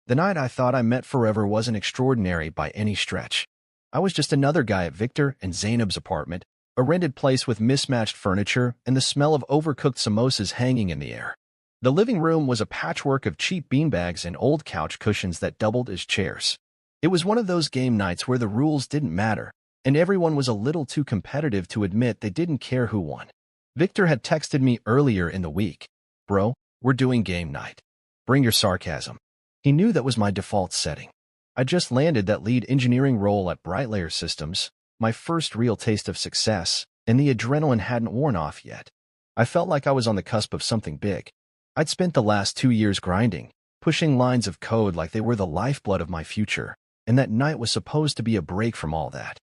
The night I thought I met forever wasn't extraordinary by any stretch. I was just another guy at Victor and Zainab's apartment, a rented place with mismatched furniture and the smell of overcooked samosas hanging in the air. The living room was a patchwork of cheap beanbags and old couch cushions that doubled as chairs. It was one of those game nights where the rules didn't matter, and everyone was a little too competitive to admit they didn't care who won. Victor had texted me earlier in the week, "Bro, we're doing game night. Bring your sarcasm." He knew that was my default setting. I just landed that lead engineering role at Brightlayer Systems, my first real taste of success, and the adrenaline hadn't worn off yet. I felt like I was on the cusp of something big. I'd spent the last 2 years grinding, pushing lines of code like they were the lifeblood of my future, and that night was supposed to be a break from all that.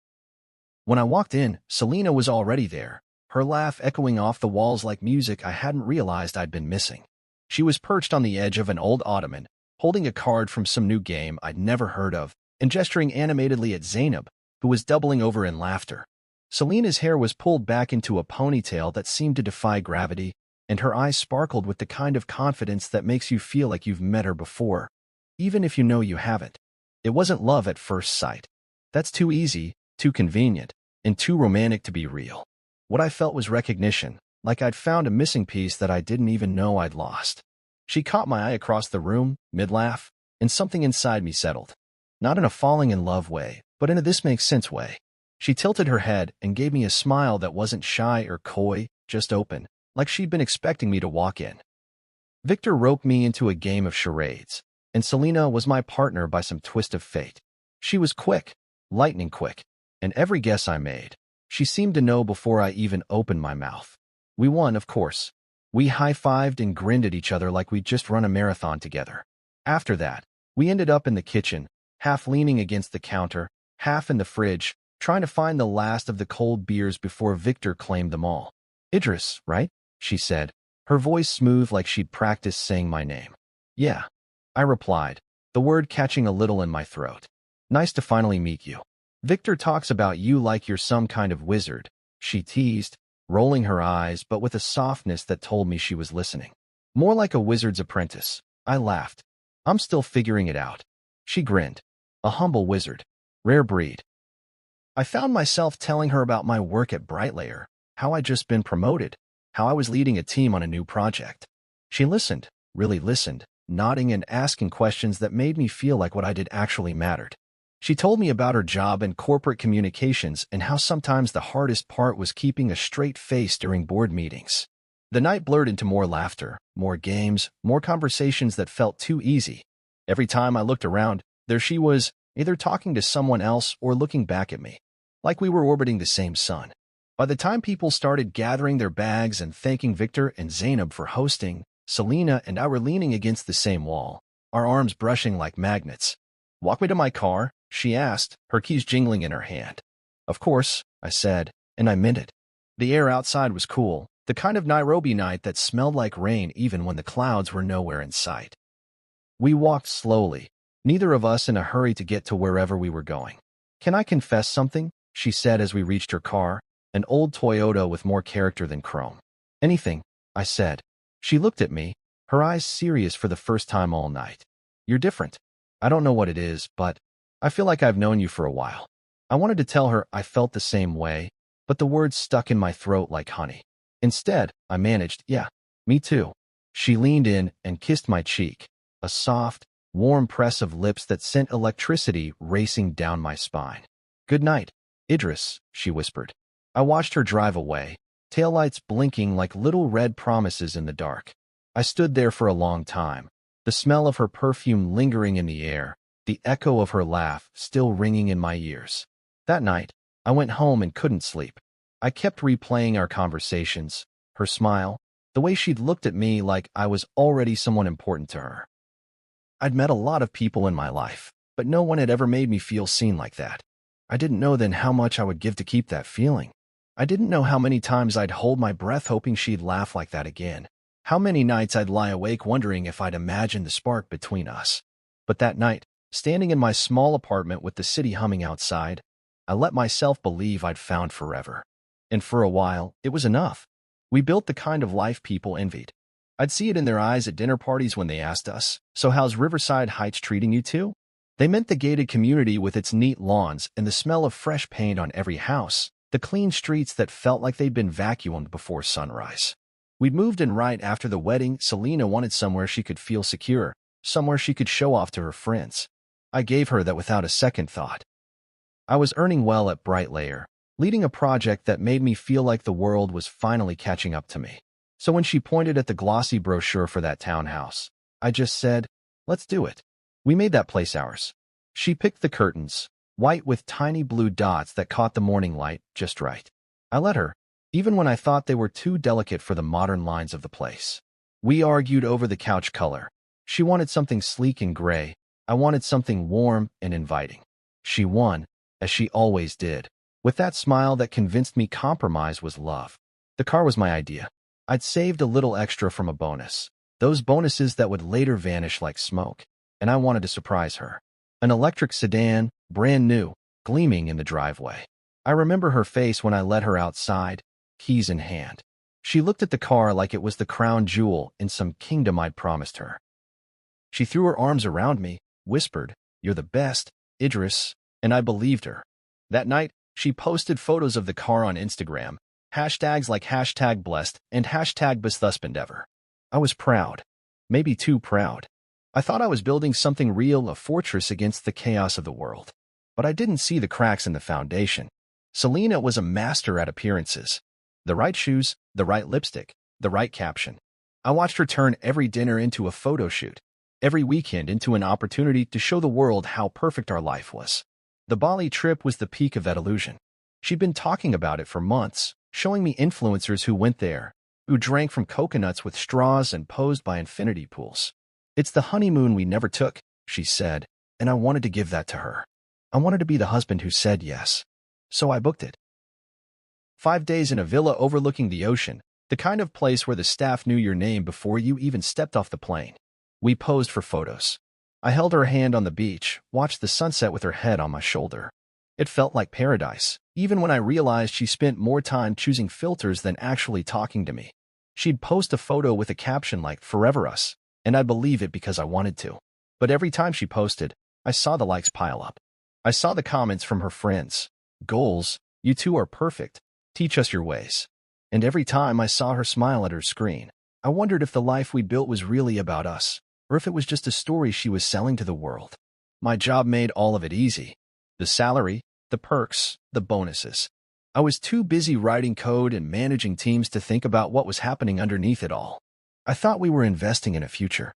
When I walked in, Selena was already there, her laugh echoing off the walls like music I hadn't realized I'd been missing. She was perched on the edge of an old ottoman, holding a card from some new game I'd never heard of, and gesturing animatedly at Zainab, who was doubling over in laughter. Selena's hair was pulled back into a ponytail that seemed to defy gravity, and her eyes sparkled with the kind of confidence that makes you feel like you've met her before, even if you know you haven't. It wasn't love at first sight. That's too easy, too convenient, and too romantic to be real. What I felt was recognition, like I'd found a missing piece that I didn't even know I'd lost. She caught my eye across the room, mid-laugh, and something inside me settled. Not in a falling in love way, but in a this makes sense way. She tilted her head and gave me a smile that wasn't shy or coy, just open, like she'd been expecting me to walk in. Victor roped me into a game of charades, and Selena was my partner by some twist of fate. She was quick, lightning quick, and every guess I made, she seemed to know before I even opened my mouth. We won, of course. We high-fived and grinned at each other like we'd just run a marathon together. After that, we ended up in the kitchen, half leaning against the counter, half in the fridge, trying to find the last of the cold beers before Victor claimed them all. "Idris, right?" she said, her voice smooth like she'd practiced saying my name. "Yeah," I replied, the word catching a little in my throat. "Nice to finally meet you. Victor talks about you like you're some kind of wizard," she teased, rolling her eyes but with a softness that told me she was listening. "More like a wizard's apprentice," I laughed. "I'm still figuring it out." She grinned. "A humble wizard. Rare breed." I found myself telling her about my work at Brightlayer, how I'd just been promoted, how I was leading a team on a new project. She listened, really listened, nodding and asking questions that made me feel like what I did actually mattered. She told me about her job in corporate communications and how sometimes the hardest part was keeping a straight face during board meetings. The night blurred into more laughter, more games, more conversations that felt too easy. Every time I looked around, there she was, either talking to someone else or looking back at me, like we were orbiting the same sun. By the time people started gathering their bags and thanking Victor and Zainab for hosting, Selena and I were leaning against the same wall, our arms brushing like magnets. "Walk me to my car?" she asked, her keys jingling in her hand. "Of course," I said, and I meant it. The air outside was cool, the kind of Nairobi night that smelled like rain even when the clouds were nowhere in sight. We walked slowly, neither of us in a hurry to get to wherever we were going. "Can I confess something?" she said as we reached her car, an old Toyota with more character than chrome. "Anything," I said. She looked at me, her eyes serious for the first time all night. "You're different. I don't know what it is, but I feel like I've known you for a while." I wanted to tell her I felt the same way, but the words stuck in my throat like honey. Instead, I managed, "Yeah, me too." She leaned in and kissed my cheek, a soft, warm press of lips that sent electricity racing down my spine. "Good night, Idris," she whispered. I watched her drive away, taillights blinking like little red promises in the dark. I stood there for a long time, the smell of her perfume lingering in the air, the echo of her laugh still ringing in my ears. That night, I went home and couldn't sleep. I kept replaying our conversations, her smile, the way she'd looked at me like I was already someone important to her. I'd met a lot of people in my life, but no one had ever made me feel seen like that. I didn't know then how much I would give to keep that feeling. I didn't know how many times I'd hold my breath hoping she'd laugh like that again. How many nights I'd lie awake wondering if I'd imagined the spark between us. But that night, standing in my small apartment with the city humming outside, I let myself believe I'd found forever. And for a while, it was enough. We built the kind of life people envied. I'd see it in their eyes at dinner parties when they asked us, "So how's Riverside Heights treating you too?" They meant the gated community with its neat lawns and the smell of fresh paint on every house, the clean streets that felt like they'd been vacuumed before sunrise. We'd moved in right after the wedding. Selena wanted somewhere she could feel secure, somewhere she could show off to her friends. I gave her that without a second thought. I was earning well at Brightlayer, leading a project that made me feel like the world was finally catching up to me. So when she pointed at the glossy brochure for that townhouse, I just said, "Let's do it." We made that place ours. She picked the curtains, white with tiny blue dots that caught the morning light just right. I let her, even when I thought they were too delicate for the modern lines of the place. We argued over the couch color. She wanted something sleek and gray. I wanted something warm and inviting. She won, as she always did, with that smile that convinced me compromise was love. The car was my idea. I'd saved a little extra from a bonus, those bonuses that would later vanish like smoke, and I wanted to surprise her. An electric sedan, brand new, gleaming in the driveway. I remember her face when I let her outside, keys in hand. She looked at the car like it was the crown jewel in some kingdom I'd promised her. She threw her arms around me, whispered, "You're the best, Idris," and I believed her. That night, she posted photos of the car on Instagram, hashtags like #blessed and #besthusbandever. I was proud. Maybe too proud. I thought I was building something real, a fortress against the chaos of the world. But I didn't see the cracks in the foundation. Selena was a master at appearances. The right shoes, the right lipstick, the right caption. I watched her turn every dinner into a photo shoot, every weekend into an opportunity to show the world how perfect our life was. The Bali trip was the peak of that illusion. She'd been talking about it for months, showing me influencers who went there, who drank from coconuts with straws and posed by infinity pools. "It's the honeymoon we never took," she said, and I wanted to give that to her. I wanted to be the husband who said yes. So I booked it. 5 days in a villa overlooking the ocean, the kind of place where the staff knew your name before you even stepped off the plane. We posed for photos. I held her hand on the beach, watched the sunset with her head on my shoulder. It felt like paradise, even when I realized she spent more time choosing filters than actually talking to me. She'd post a photo with a caption like "Forever Us," and I'd believe it because I wanted to. But every time she posted, I saw the likes pile up. I saw the comments from her friends. "Goals, you two are perfect. Teach us your ways." And every time I saw her smile at her screen, I wondered if the life we built was really about us, or if it was just a story she was selling to the world. My job made all of it easy. The salary, the perks, the bonuses. I was too busy writing code and managing teams to think about what was happening underneath it all. I thought we were investing in a future.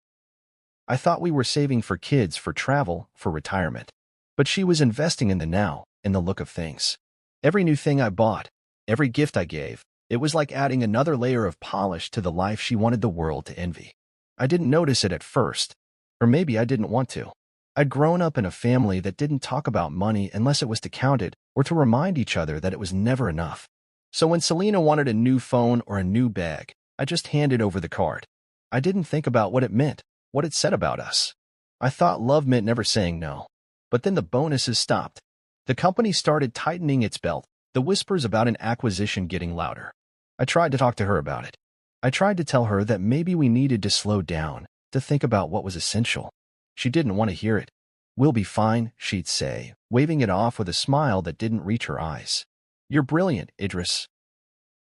I thought we were saving for kids, for travel, for retirement. But she was investing in the now, in the look of things. Every new thing I bought, every gift I gave, it was like adding another layer of polish to the life she wanted the world to envy. I didn't notice it at first, or maybe I didn't want to. I'd grown up in a family that didn't talk about money unless it was to count it or to remind each other that it was never enough. So when Selena wanted a new phone or a new bag, I just handed over the card. I didn't think about what it meant, what it said about us. I thought love meant never saying no. But then the bonuses stopped. The company started tightening its belt, the whispers about an acquisition getting louder. I tried to talk to her about it. I tried to tell her that maybe we needed to slow down, to think about what was essential. She didn't want to hear it. "We'll be fine," she'd say, waving it off with a smile that didn't reach her eyes. "You're brilliant, Idris.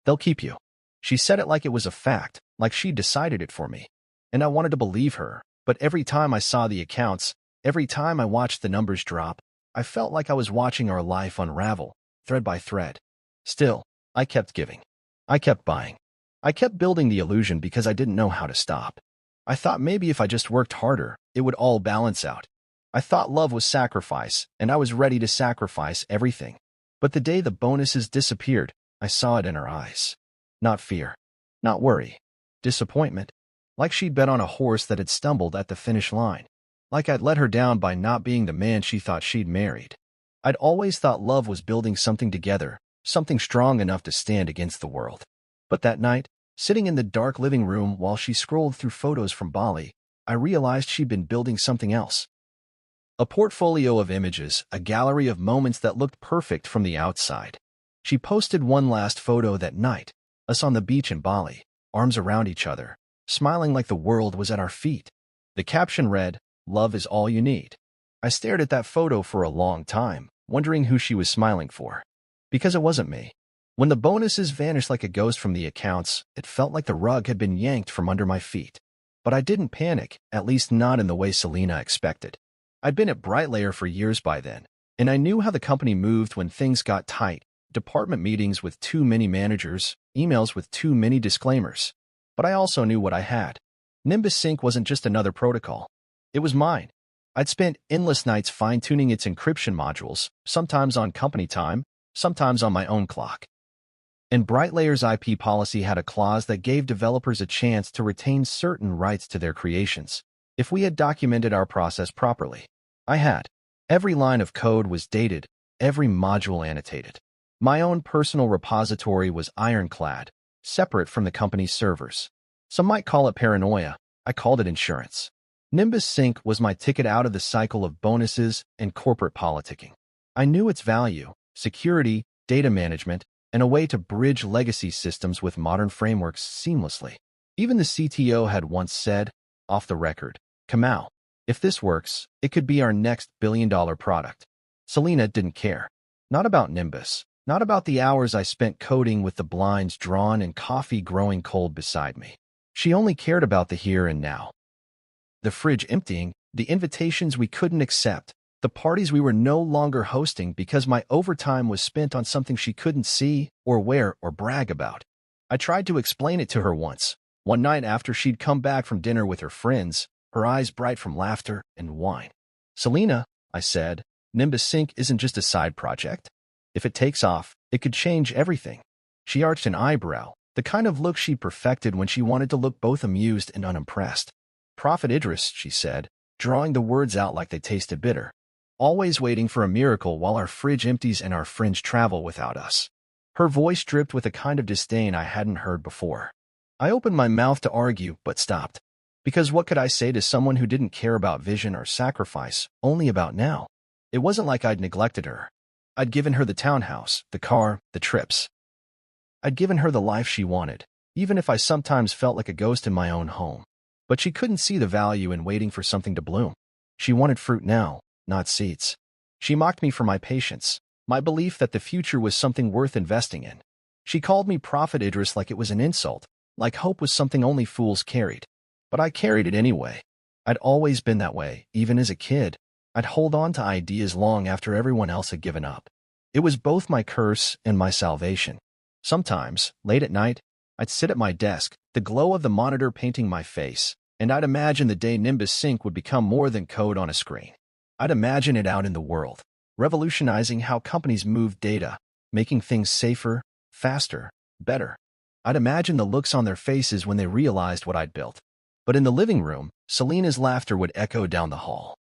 They'll keep you." She said it like it was a fact, like she'd decided it for me. And I wanted to believe her, but every time I saw the accounts, every time I watched the numbers drop, I felt like I was watching our life unravel, thread by thread. Still, I kept giving. I kept buying. I kept building the illusion because I didn't know how to stop. I thought maybe if I just worked harder, it would all balance out. I thought love was sacrifice, and I was ready to sacrifice everything. But the day the bonuses disappeared, I saw it in her eyes. Not fear. Not worry. Disappointment. Like she'd bet on a horse that had stumbled at the finish line. Like I'd let her down by not being the man she thought she'd married. I'd always thought love was building something together, something strong enough to stand against the world. But that night, sitting in the dark living room while she scrolled through photos from Bali, I realized she'd been building something else. A portfolio of images, a gallery of moments that looked perfect from the outside. She posted one last photo that night, us on the beach in Bali, arms around each other, smiling like the world was at our feet. The caption read, "Love is all you need." I stared at that photo for a long time, wondering who she was smiling for. Because it wasn't me. When the bonuses vanished like a ghost from the accounts, it felt like the rug had been yanked from under my feet. But I didn't panic, at least not in the way Selena expected. I'd been at Brightlayer for years by then, and I knew how the company moved when things got tight. Department meetings with too many managers, emails with too many disclaimers. But I also knew what I had. Nimbus Sync wasn't just another protocol. It was mine. I'd spent endless nights fine-tuning its encryption modules, sometimes on company time, sometimes on my own clock. And Brightlayer's IP policy had a clause that gave developers a chance to retain certain rights to their creations, if we had documented our process properly. I had. Every line of code was dated, every module annotated. My own personal repository was ironclad, separate from the company's servers. Some might call it paranoia. I called it insurance. Nimbus Sync was my ticket out of the cycle of bonuses and corporate politicking. I knew its value, security, data management, and a way to bridge legacy systems with modern frameworks seamlessly. Even the CTO had once said, off the record, "Kamau, if this works, it could be our next billion-dollar product." Selena didn't care. Not about Nimbus. Not about the hours I spent coding with the blinds drawn and coffee growing cold beside me. She only cared about the here and now. The fridge emptying, the invitations we couldn't accept, the parties we were no longer hosting because my overtime was spent on something she couldn't see or wear or brag about. I tried to explain it to her once, one night after she'd come back from dinner with her friends, her eyes bright from laughter and wine. "Selena," I said, "Nimbus Sync isn't just a side project. If it takes off, it could change everything." She arched an eyebrow, the kind of look she perfected when she wanted to look both amused and unimpressed. "Prophet Idris," she said, drawing the words out like they tasted bitter. "Always waiting for a miracle while our fridge empties and our friends travel without us." Her voice dripped with a kind of disdain I hadn't heard before. I opened my mouth to argue, but stopped. Because what could I say to someone who didn't care about vision or sacrifice, only about now? It wasn't like I'd neglected her. I'd given her the townhouse, the car, the trips. I'd given her the life she wanted, even if I sometimes felt like a ghost in my own home. But she couldn't see the value in waiting for something to bloom. She wanted fruit now, not seeds. She mocked me for my patience, my belief that the future was something worth investing in. She called me Prophet Idris like it was an insult, like hope was something only fools carried. But I carried it anyway. I'd always been that way, even as a kid. I'd hold on to ideas long after everyone else had given up. It was both my curse and my salvation. Sometimes, late at night, I'd sit at my desk, the glow of the monitor painting my face, and I'd imagine the day Nimbus Sync would become more than code on a screen. I'd imagine it out in the world, revolutionizing how companies move data, making things safer, faster, better. I'd imagine the looks on their faces when they realized what I'd built. But in the living room, Selena's laughter would echo down the hall.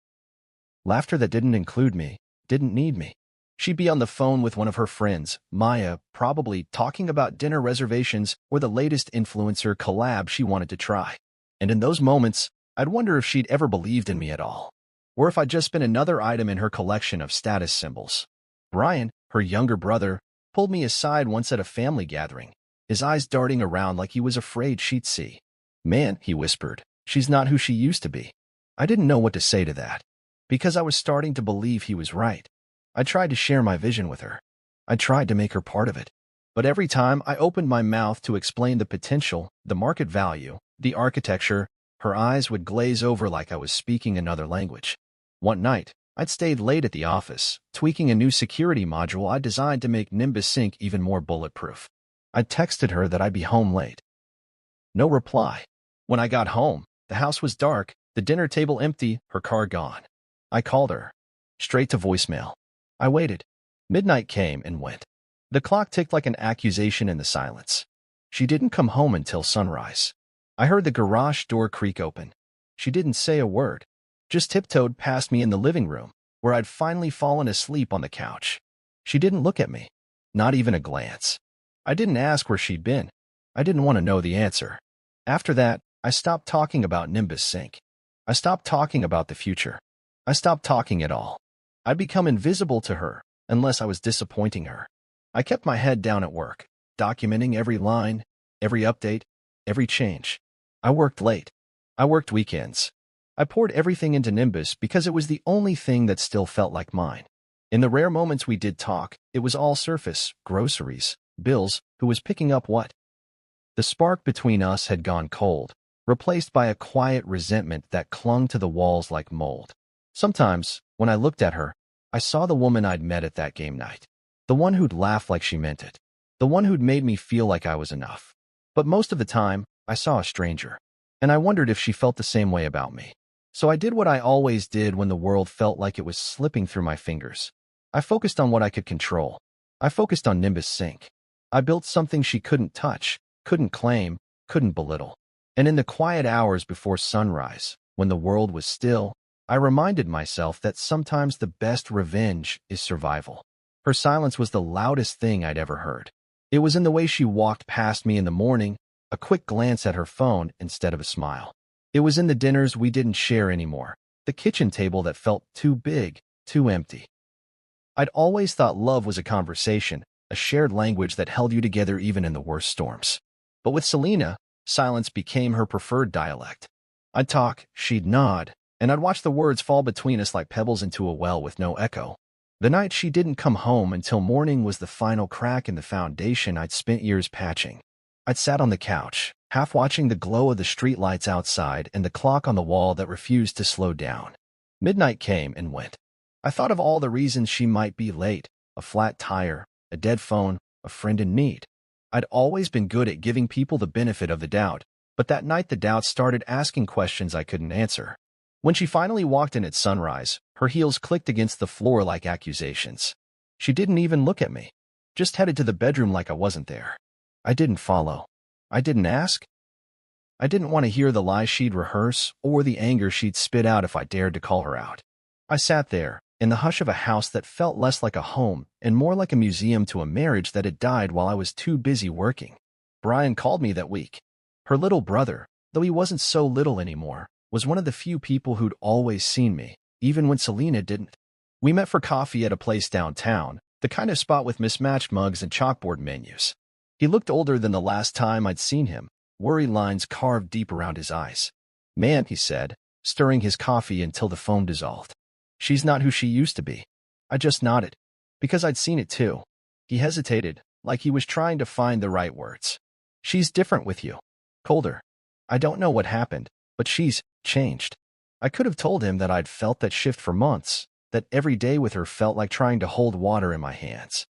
Laughter that didn't include me, didn't need me. She'd be on the phone with one of her friends, Maya, probably talking about dinner reservations or the latest influencer collab she wanted to try. And in those moments, I'd wonder if she'd ever believed in me at all, or if I'd just been another item in her collection of status symbols. Brian, her younger brother, pulled me aside once at a family gathering, his eyes darting around like he was afraid she'd see. "Man," he whispered, "she's not who she used to be." I didn't know what to say to that, because I was starting to believe he was right. I tried to share my vision with her. I tried to make her part of it. But every time I opened my mouth to explain the potential, the market value, the architecture, her eyes would glaze over like I was speaking another language. One night, I'd stayed late at the office, tweaking a new security module I designed to make Nimbus Sync even more bulletproof. I texted her that I'd be home late. No reply. When I got home, the house was dark, the dinner table empty, her car gone. I called her. Straight to voicemail. I waited. Midnight came and went. The clock ticked like an accusation in the silence. She didn't come home until sunrise. I heard the garage door creak open. She didn't say a word, just tiptoed past me in the living room, where I'd finally fallen asleep on the couch. She didn't look at me. Not even a glance. I didn't ask where she'd been. I didn't want to know the answer. After that, I stopped talking about Nimbus Sync. I stopped talking about the future. I stopped talking at all. I'd become invisible to her, unless I was disappointing her. I kept my head down at work, documenting every line, every update, every change. I worked late. I worked weekends. I poured everything into Nimbus because it was the only thing that still felt like mine. In the rare moments we did talk, it was all surface, groceries, bills, who was picking up what. The spark between us had gone cold, replaced by a quiet resentment that clung to the walls like mold. Sometimes, when I looked at her, I saw the woman I'd met at that game night. The one who'd laugh like she meant it. The one who'd made me feel like I was enough. But most of the time, I saw a stranger. And I wondered if she felt the same way about me. So I did what I always did when the world felt like it was slipping through my fingers. I focused on what I could control. I focused on Nimbus Sync. I built something she couldn't touch, couldn't claim, couldn't belittle. And in the quiet hours before sunrise, when the world was still, I reminded myself that sometimes the best revenge is survival. Her silence was the loudest thing I'd ever heard. It was in the way she walked past me in the morning, a quick glance at her phone instead of a smile. It was in the dinners we didn't share anymore, the kitchen table that felt too big, too empty. I'd always thought love was a conversation, a shared language that held you together even in the worst storms. But with Selena, silence became her preferred dialect. I'd talk, she'd nod, and I'd watch the words fall between us like pebbles into a well with no echo. The night she didn't come home until morning was the final crack in the foundation I'd spent years patching. I'd sat on the couch, half watching the glow of the streetlights outside and the clock on the wall that refused to slow down. Midnight came and went. I thought of all the reasons she might be late, a flat tire, a dead phone, a friend in need. I'd always been good at giving people the benefit of the doubt, but that night the doubt started asking questions I couldn't answer. When she finally walked in at sunrise, her heels clicked against the floor like accusations. She didn't even look at me, just headed to the bedroom like I wasn't there. I didn't follow. I didn't ask. I didn't want to hear the lies she'd rehearse or the anger she'd spit out if I dared to call her out. I sat there, in the hush of a house that felt less like a home and more like a museum to a marriage that had died while I was too busy working. Brian called me that week. Her little brother, though he wasn't so little anymore, was one of the few people who'd always seen me, even when Selena didn't. We met for coffee at a place downtown, the kind of spot with mismatched mugs and chalkboard menus. He looked older than the last time I'd seen him, worry lines carved deep around his eyes. "Man," he said, stirring his coffee until the foam dissolved. "She's not who she used to be." I just nodded, because I'd seen it too. He hesitated, like he was trying to find the right words. "She's different with you. Colder. I don't know what happened, but she's changed." I could have told him that I'd felt that shift for months, that every day with her felt like trying to hold water in my hands.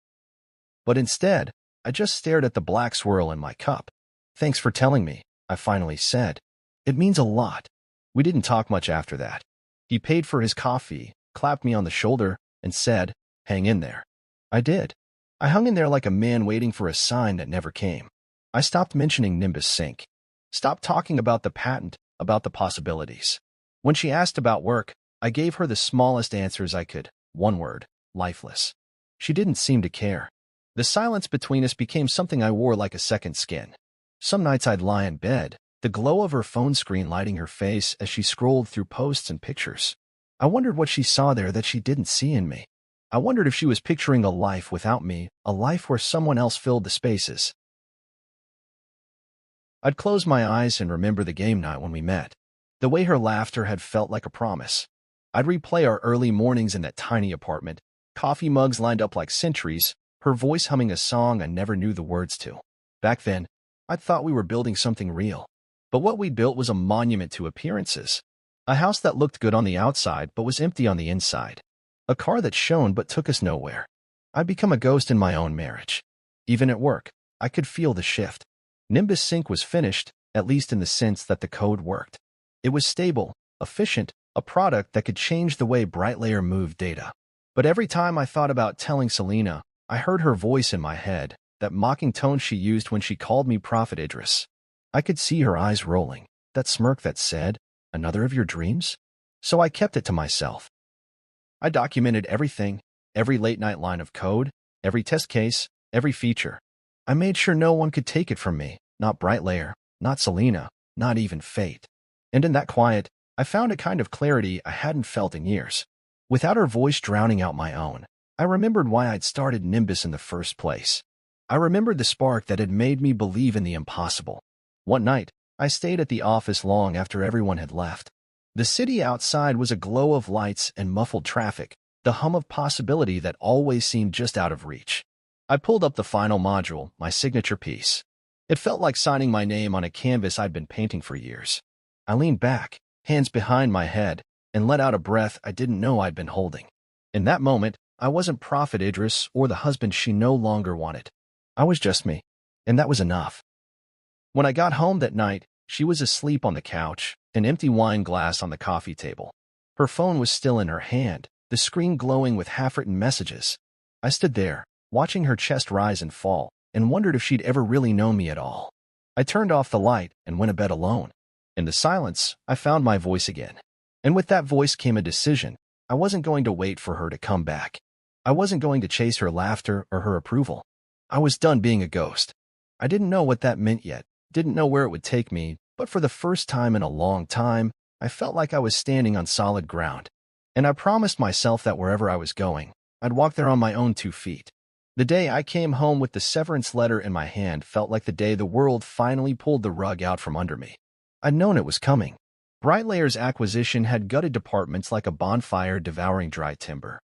But instead, I just stared at the black swirl in my cup. "Thanks for telling me," I finally said. "It means a lot." We didn't talk much after that. He paid for his coffee, clapped me on the shoulder, and said, "Hang in there." I did. I hung in there like a man waiting for a sign that never came. I stopped mentioning Nimbus Sync. Stopped talking about the patent, about the possibilities. When she asked about work, I gave her the smallest answers I could. One word: lifeless. She didn't seem to care. The silence between us became something I wore like a second skin. Some nights I'd lie in bed, the glow of her phone screen lighting her face as she scrolled through posts and pictures. I wondered what she saw there that she didn't see in me. I wondered if she was picturing a life without me, a life where someone else filled the spaces. I'd close my eyes and remember the game night when we met. The way her laughter had felt like a promise. I'd replay our early mornings in that tiny apartment, coffee mugs lined up like sentries, her voice humming a song I never knew the words to. Back then, I'd thought we were building something real. But what we'd built was a monument to appearances. A house that looked good on the outside but was empty on the inside. A car that shone but took us nowhere. I'd become a ghost in my own marriage. Even at work, I could feel the shift. Nimbus Sync was finished, at least in the sense that the code worked. It was stable, efficient, a product that could change the way BrightLayer moved data. But every time I thought about telling Selena, I heard her voice in my head, that mocking tone she used when she called me Prophet Idris. I could see her eyes rolling, that smirk that said, "Another of your dreams?" So I kept it to myself. I documented everything, every late-night line of code, every test case, every feature. I made sure no one could take it from me, not BrightLayer, not Selena, not even fate. And in that quiet, I found a kind of clarity I hadn't felt in years. Without her voice drowning out my own, I remembered why I'd started Nimbus in the first place. I remembered the spark that had made me believe in the impossible. One night, I stayed at the office long after everyone had left. The city outside was a glow of lights and muffled traffic, the hum of possibility that always seemed just out of reach. I pulled up the final module, my signature piece. It felt like signing my name on a canvas I'd been painting for years. I leaned back, hands behind my head, and let out a breath I didn't know I'd been holding. In that moment, I wasn't Prophet Idris or the husband she no longer wanted. I was just me, and that was enough. When I got home that night, she was asleep on the couch, an empty wine glass on the coffee table. Her phone was still in her hand, the screen glowing with half-written messages. I stood there, watching her chest rise and fall, and wondered if she'd ever really known me at all. I turned off the light and went to bed alone. In the silence, I found my voice again. And with that voice came a decision. I wasn't going to wait for her to come back. I wasn't going to chase her laughter or her approval. I was done being a ghost. I didn't know what that meant yet, didn't know where it would take me, but for the first time in a long time, I felt like I was standing on solid ground. And I promised myself that wherever I was going, I'd walk there on my own 2 feet. The day I came home with the severance letter in my hand felt like the day the world finally pulled the rug out from under me. I'd known it was coming. Brightlayer's acquisition had gutted departments like a bonfire devouring dry timber.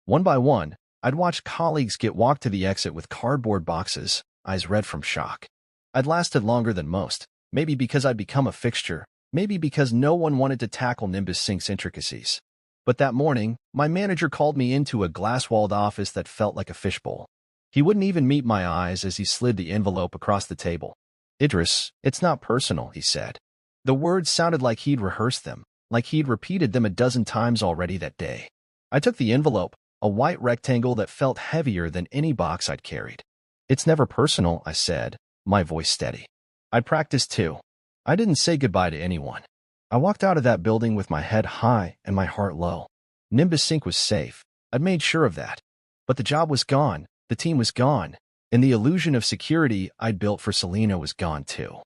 One by one, I'd watched colleagues get walked to the exit with cardboard boxes, eyes red from shock. I'd lasted longer than most, maybe because I'd become a fixture, maybe because no one wanted to tackle Nimbus Sync's intricacies. But that morning, my manager called me into a glass-walled office that felt like a fishbowl. He wouldn't even meet my eyes as he slid the envelope across the table. "Idris, it's not personal," he said. The words sounded like he'd rehearsed them, like he'd repeated them a dozen times already that day. I took the envelope, a white rectangle that felt heavier than any box I'd carried. "It's never personal," I said, my voice steady. I'd practiced too. I didn't say goodbye to anyone. I walked out of that building with my head high and my heart low. Nimbus Sync was safe. I'd made sure of that. But the job was gone, the team was gone, and the illusion of security I'd built for Selena was gone too.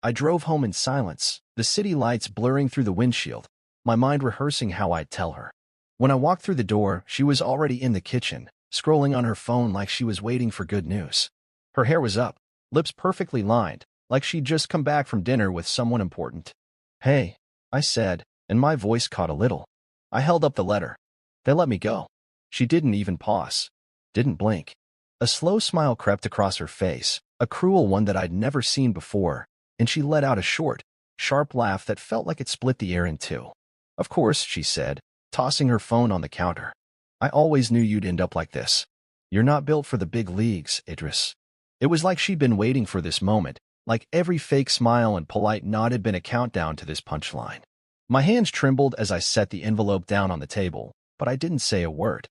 I drove home in silence, the city lights blurring through the windshield, my mind rehearsing how I'd tell her. When I walked through the door, she was already in the kitchen, scrolling on her phone like she was waiting for good news. Her hair was up, lips perfectly lined, like she'd just come back from dinner with someone important. "Hey," I said, and my voice caught a little. I held up the letter. "They let me go." She didn't even pause. Didn't blink. A slow smile crept across her face, a cruel one that I'd never seen before, and she let out a short, sharp laugh that felt like it split the air in two. "Of course," she said, tossing her phone on the counter. "I always knew you'd end up like this. You're not built for the big leagues, Idris." It was like she'd been waiting for this moment, like every fake smile and polite nod had been a countdown to this punchline. My hands trembled as I set the envelope down on the table, but I didn't say a word.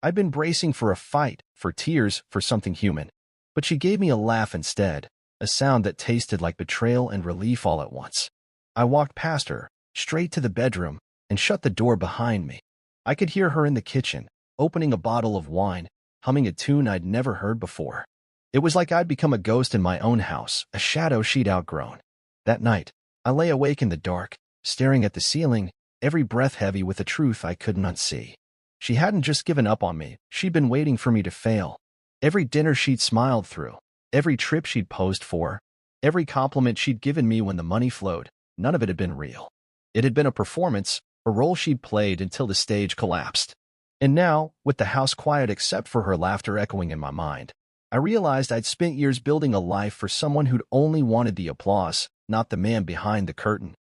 I'd been bracing for a fight, for tears, for something human. But she gave me a laugh instead, a sound that tasted like betrayal and relief all at once. I walked past her, straight to the bedroom, and shut the door behind me. I could hear her in the kitchen, opening a bottle of wine, humming a tune I'd never heard before. It was like I'd become a ghost in my own house, a shadow she'd outgrown. That night, I lay awake in the dark, staring at the ceiling, every breath heavy with a truth I could not see. She hadn't just given up on me, she'd been waiting for me to fail. Every dinner she'd smiled through, every trip she'd posed for, every compliment she'd given me when the money flowed, none of it had been real. It had been a performance, a role she'd played until the stage collapsed. And now, with the house quiet except for her laughter echoing in my mind, I realized I'd spent years building a life for someone who'd only wanted the applause, not the man behind the curtain.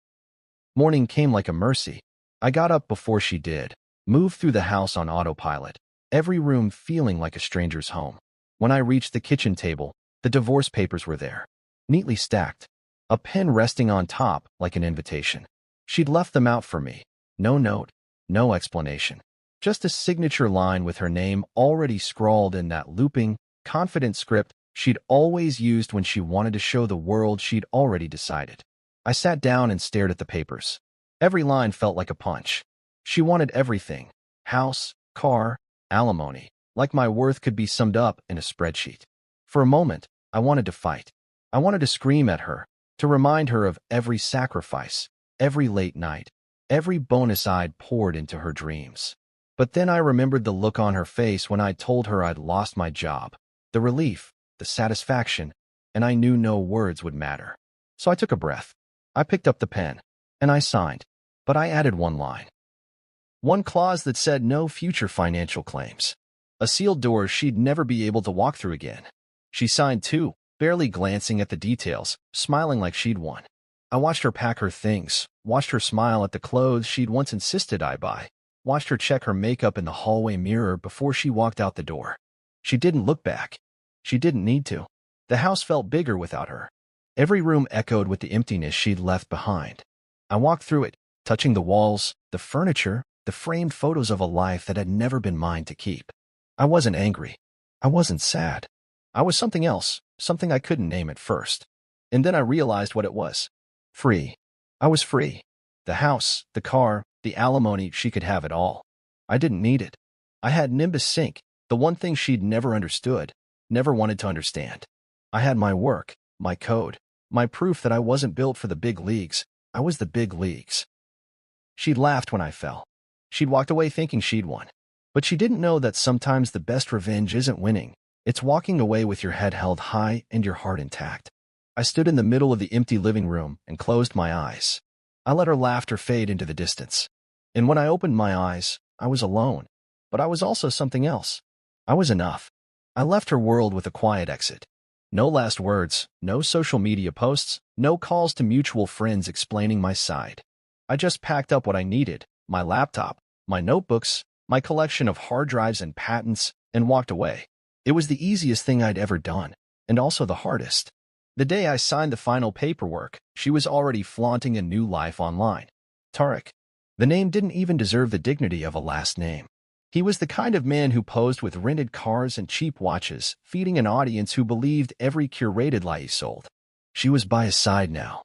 Morning came like a mercy. I got up before she did, moved through the house on autopilot, every room feeling like a stranger's home. When I reached the kitchen table, the divorce papers were there, neatly stacked, a pen resting on top like an invitation. She'd left them out for me. No note, no explanation. Just a signature line with her name already scrawled in that looping, confident script she'd always used when she wanted to show the world she'd already decided. I sat down and stared at the papers. Every line felt like a punch. She wanted everything: house, car, alimony, like my worth could be summed up in a spreadsheet. For a moment, I wanted to fight. I wanted to scream at her, to remind her of every sacrifice, every late night, every bonus I'd poured into her dreams. But then I remembered the look on her face when I told her I'd lost my job, the relief, the satisfaction, and I knew no words would matter. So I took a breath. I picked up the pen, and I signed, but I added one line. One clause that said no future financial claims. A sealed door she'd never be able to walk through again. She signed too, barely glancing at the details, smiling like she'd won. I watched her pack her things, watched her smile at the clothes she'd once insisted I buy, watched her check her makeup in the hallway mirror before she walked out the door. She didn't look back. She didn't need to. The house felt bigger without her. Every room echoed with the emptiness she'd left behind. I walked through it, touching the walls, the furniture, the framed photos of a life that had never been mine to keep. I wasn't angry. I wasn't sad. I was something else, something I couldn't name at first. And then I realized what it was. Free. I was free. The house, the car, the alimony, she could have it all. I didn't need it. I had Nimbus Sync, the one thing she'd never understood, never wanted to understand. I had my work, my code, my proof that I wasn't built for the big leagues. I was the big leagues. She'd laughed when I fell. She'd walked away thinking she'd won. But she didn't know that sometimes the best revenge isn't winning. It's walking away with your head held high and your heart intact. I stood in the middle of the empty living room and closed my eyes. I let her laughter fade into the distance. And when I opened my eyes, I was alone. But I was also something else. I was enough. I left her world with a quiet exit. No last words, no social media posts, no calls to mutual friends explaining my side. I just packed up what I needed, my laptop, my notebooks, my collection of hard drives and patents, and walked away. It was the easiest thing I'd ever done, and also the hardest. The day I signed the final paperwork, she was already flaunting a new life online. Tarek. The name didn't even deserve the dignity of a last name. He was the kind of man who posed with rented cars and cheap watches, feeding an audience who believed every curated lie he sold. She was by his side now.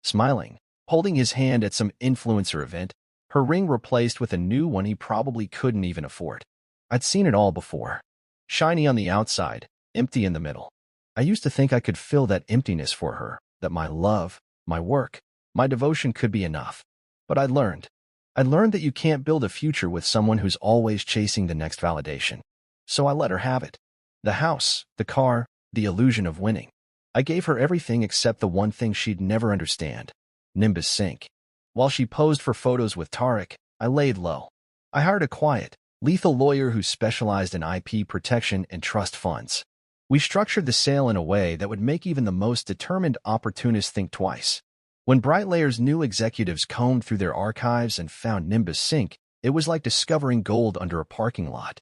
Smiling, holding his hand at some influencer event, her ring replaced with a new one he probably couldn't even afford. I'd seen it all before. Shiny on the outside, empty in the middle. I used to think I could fill that emptiness for her, that my love, my work, my devotion could be enough. But I'd learned that you can't build a future with someone who's always chasing the next validation. So I let her have it. The house, the car, the illusion of winning. I gave her everything except the one thing she'd never understand. Nimbus Sync. While she posed for photos with Tarek, I laid low. I hired a quiet, lethal lawyer who specialized in IP protection and trust funds. We structured the sale in a way that would make even the most determined opportunist think twice. When BrightLayer's new executives combed through their archives and found Nimbus Sync, it was like discovering gold under a parking lot.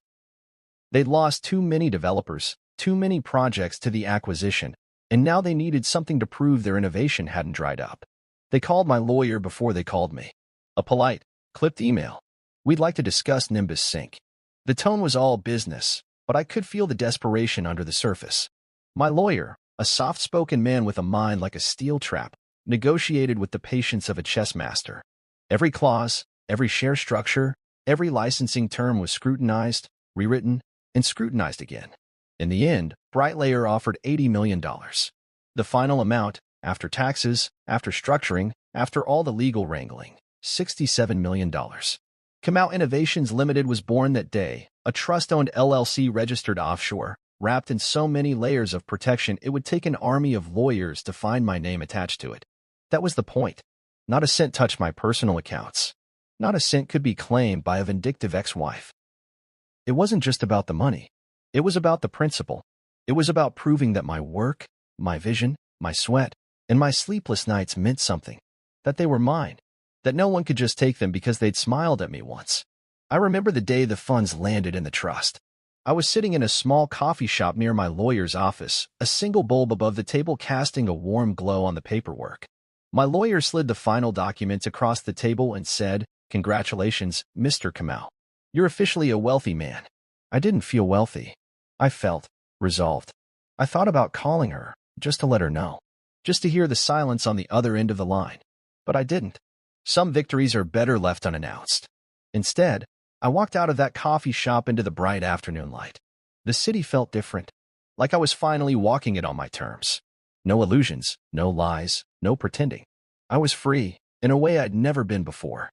They'd lost too many developers, too many projects to the acquisition, and now they needed something to prove their innovation hadn't dried up. They called my lawyer before they called me. A polite, clipped email. We'd like to discuss Nimbus Sync. The tone was all business, but I could feel the desperation under the surface. My lawyer, a soft-spoken man with a mind like a steel trap, negotiated with the patience of a chess master. Every clause, every share structure, every licensing term was scrutinized, rewritten, and scrutinized again. In the end, BrightLayer offered $80 million. The final amount, after taxes, after structuring, after all the legal wrangling, $67 million. Kamau Innovations Limited was born that day, a trust-owned LLC registered offshore, wrapped in so many layers of protection it would take an army of lawyers to find my name attached to it. That was the point. Not a cent touched my personal accounts. Not a cent could be claimed by a vindictive ex-wife. It wasn't just about the money. It was about the principle. It was about proving that my work, my vision, my sweat, and my sleepless nights meant something. That they were mine. That no one could just take them because they'd smiled at me once. I remember the day the funds landed in the trust. I was sitting in a small coffee shop near my lawyer's office, a single bulb above the table casting a warm glow on the paperwork. My lawyer slid the final documents across the table and said, "Congratulations, Mr. Kamau. You're officially a wealthy man." I didn't feel wealthy. I felt resolved. I thought about calling her, just to let her know. Just to hear the silence on the other end of the line. But I didn't. Some victories are better left unannounced. Instead, I walked out of that coffee shop into the bright afternoon light. The city felt different, like I was finally walking it on my terms. No illusions, no lies, no pretending. I was free, in a way I'd never been before.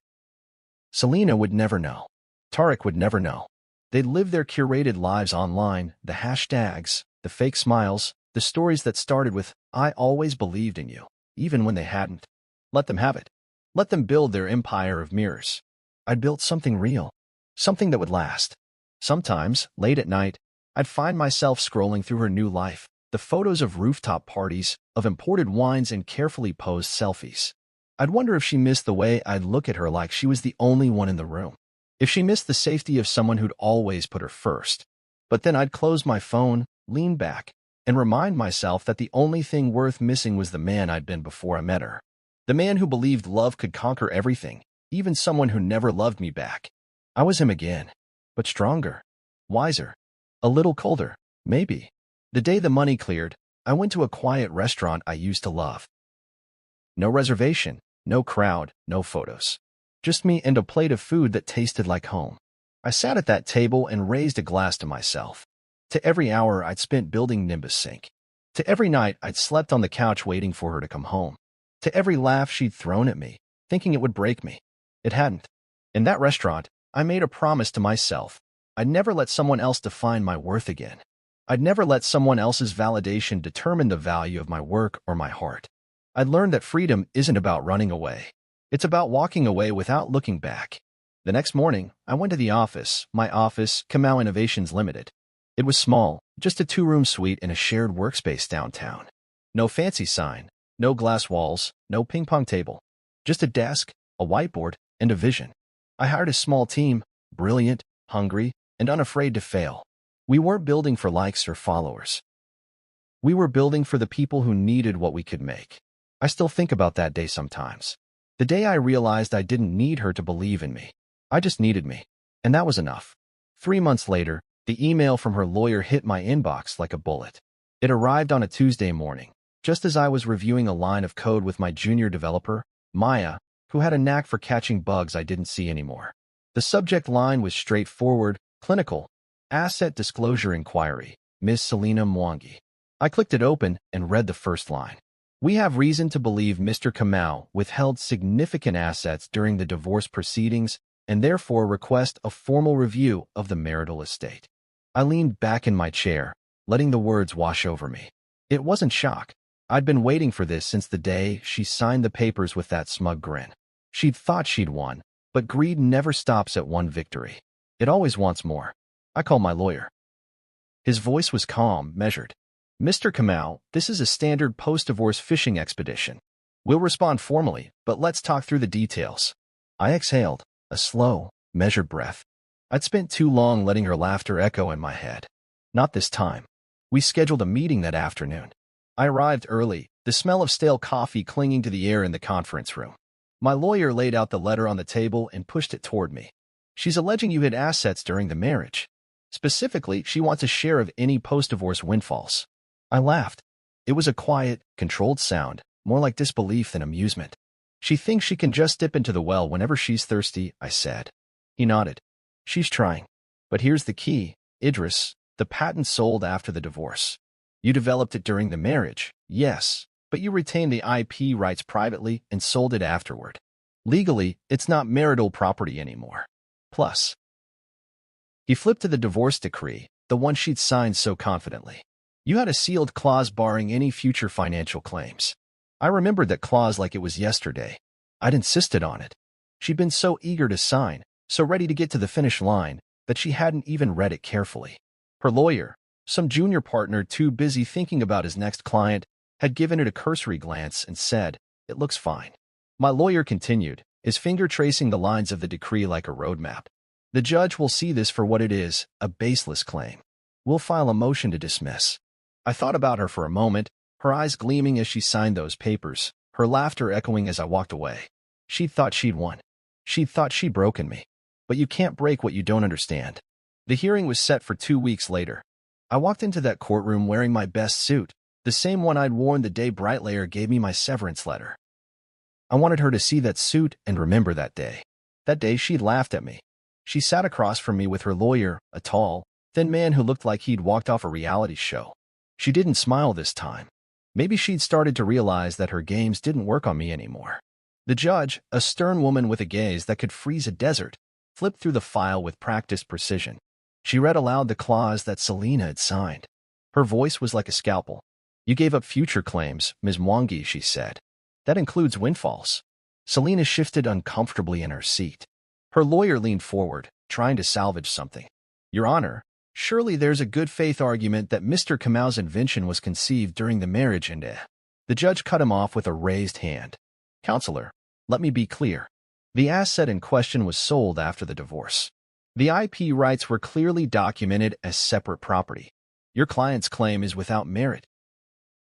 Selena would never know. Tarek would never know. They'd live their curated lives online, the hashtags, the fake smiles, the stories that started with, "I always believed in you." even when they hadn't. Let them have it. Let them build their empire of mirrors. I'd built something real, something that would last. Sometimes, late at night, I'd find myself scrolling through her new life, the photos of rooftop parties, of imported wines and carefully posed selfies. I'd wonder if she missed the way I'd look at her like she was the only one in the room. If she missed the safety of someone who'd always put her first. But then I'd close my phone, lean back, and remind myself that the only thing worth missing was the man I'd been before I met her. The man who believed love could conquer everything, even someone who never loved me back. I was him again, but stronger, wiser, a little colder, maybe. The day the money cleared, I went to a quiet restaurant I used to love. No reservation, no crowd, no photos. Just me and a plate of food that tasted like home. I sat at that table and raised a glass to myself. To every hour I'd spent building Nimbus Sync. To every night I'd slept on the couch waiting for her to come home. To every laugh she'd thrown at me, thinking it would break me. It hadn't. In that restaurant, I made a promise to myself. I'd never let someone else define my worth again. I'd never let someone else's validation determine the value of my work or my heart. I'd learned that freedom isn't about running away. It's about walking away without looking back. The next morning, I went to the office, my office, Kamau Innovations Limited. It was small, just a 2-room suite in a shared workspace downtown. No fancy sign, no glass walls, no ping-pong table. Just a desk, a whiteboard, and a vision. I hired a small team, brilliant, hungry, and unafraid to fail. We weren't building for likes or followers. We were building for the people who needed what we could make. I still think about that day sometimes. The day I realized I didn't need her to believe in me. I just needed me. And that was enough. 3 months later, the email from her lawyer hit my inbox like a bullet. It arrived on a Tuesday morning, just as I was reviewing a line of code with my junior developer, Maya, who had a knack for catching bugs I didn't see anymore. The subject line was straightforward, clinical, asset disclosure inquiry, Ms. Selena Mwangi. I clicked it open and read the first line. We have reason to believe Mr. Kamau withheld significant assets during the divorce proceedings and therefore request a formal review of the marital estate. I leaned back in my chair, letting the words wash over me. It wasn't shock. I'd been waiting for this since the day she signed the papers with that smug grin. She'd thought she'd won, but greed never stops at one victory. It always wants more. I called my lawyer. His voice was calm, measured. Mr. Kamau, this is a standard post-divorce fishing expedition. We'll respond formally, but let's talk through the details. I exhaled, a slow, measured breath. I'd spent too long letting her laughter echo in my head. Not this time. We scheduled a meeting that afternoon. I arrived early, the smell of stale coffee clinging to the air in the conference room. My lawyer laid out the letter on the table and pushed it toward me. She's alleging you hid assets during the marriage. Specifically, she wants a share of any post-divorce windfalls. I laughed. It was a quiet, controlled sound, more like disbelief than amusement. She thinks she can just dip into the well whenever she's thirsty, I said. He nodded. She's trying. But here's the key, Idris, the patent sold after the divorce. You developed it during the marriage, yes, but you retained the IP rights privately and sold it afterward. Legally, it's not marital property anymore. Plus, he flipped to the divorce decree, the one she'd signed so confidently. You had a sealed clause barring any future financial claims. I remembered that clause like it was yesterday. I'd insisted on it. She'd been so eager to sign, so ready to get to the finish line, that she hadn't even read it carefully. Her lawyer, some junior partner too busy thinking about his next client, had given it a cursory glance and said, "It looks fine." My lawyer continued, his finger tracing the lines of the decree like a roadmap. The judge will see this for what it is, a baseless claim. We'll file a motion to dismiss. I thought about her for a moment, her eyes gleaming as she signed those papers, her laughter echoing as I walked away. She'd thought she'd won. She'd thought she'd broken me. But you can't break what you don't understand. The hearing was set for 2 weeks later. I walked into that courtroom wearing my best suit, the same one I'd worn the day Brightlayer gave me my severance letter. I wanted her to see that suit and remember that day. That day she'd laughed at me. She sat across from me with her lawyer, a tall, thin man who looked like he'd walked off a reality show. She didn't smile this time. Maybe she'd started to realize that her games didn't work on me anymore. The judge, a stern woman with a gaze that could freeze a desert, flipped through the file with practiced precision. She read aloud the clause that Selena had signed. Her voice was like a scalpel. You gave up future claims, Ms. Mwangi, she said. That includes windfalls. Selena shifted uncomfortably in her seat. Her lawyer leaned forward, trying to salvage something. Your Honor, surely there's a good faith argument that Mr. Kamau's invention was conceived during the marriage and The judge cut him off with a raised hand. Counselor, let me be clear. The asset in question was sold after the divorce. The IP rights were clearly documented as separate property. Your client's claim is without merit.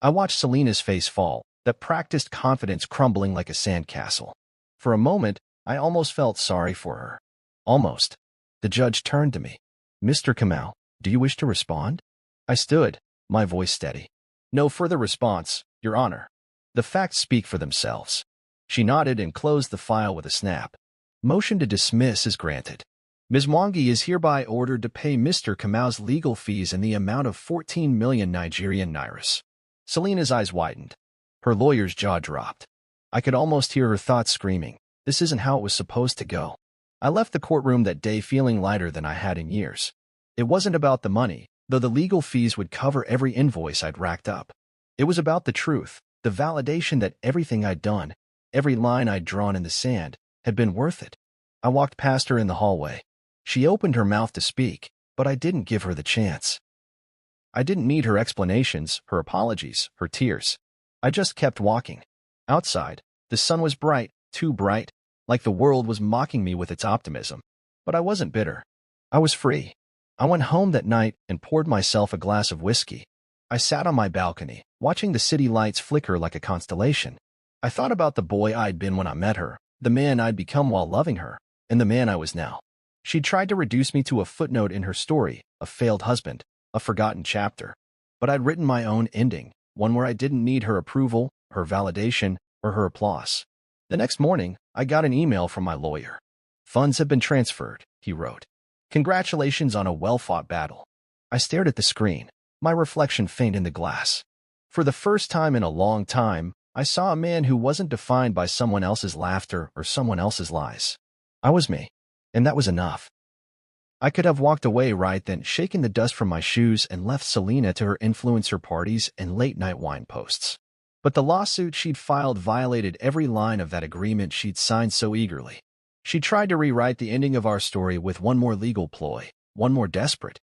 I watched Selena's face fall, that practiced confidence crumbling like a sandcastle. For a moment, I almost felt sorry for her. Almost. The judge turned to me. Mr. Kamau, do you wish to respond? I stood, my voice steady. No further response, Your Honor. The facts speak for themselves. She nodded and closed the file with a snap. Motion to dismiss is granted. Ms. Mwangi is hereby ordered to pay Mr. Kamau's legal fees in the amount of 14 million Nigerian nairas. Selena's eyes widened. Her lawyer's jaw dropped. I could almost hear her thoughts screaming. This isn't how it was supposed to go. I left the courtroom that day feeling lighter than I had in years. It wasn't about the money, though the legal fees would cover every invoice I'd racked up. It was about the truth, the validation that everything I'd done, every line I'd drawn in the sand, had been worth it. I walked past her in the hallway. She opened her mouth to speak, but I didn't give her the chance. I didn't need her explanations, her apologies, her tears. I just kept walking. Outside, the sun was bright, too bright, like the world was mocking me with its optimism. But I wasn't bitter. I was free. I went home that night and poured myself a glass of whiskey. I sat on my balcony, watching the city lights flicker like a constellation. I thought about the boy I'd been when I met her, the man I'd become while loving her, and the man I was now. She'd tried to reduce me to a footnote in her story, a failed husband, a forgotten chapter. But I'd written my own ending, one where I didn't need her approval, her validation, or her applause. The next morning, I got an email from my lawyer. Funds have been transferred, he wrote. Congratulations on a well-fought battle. I stared at the screen, my reflection faint in the glass. For the first time in a long time, I saw a man who wasn't defined by someone else's laughter or someone else's lies. I was me, and that was enough. I could have walked away right then, shaken the dust from my shoes and left Selena to her influencer parties and late-night wine posts. But the lawsuit she'd filed violated every line of that agreement she'd signed so eagerly. She tried to rewrite the ending of our story with one more legal ploy, one more desperate.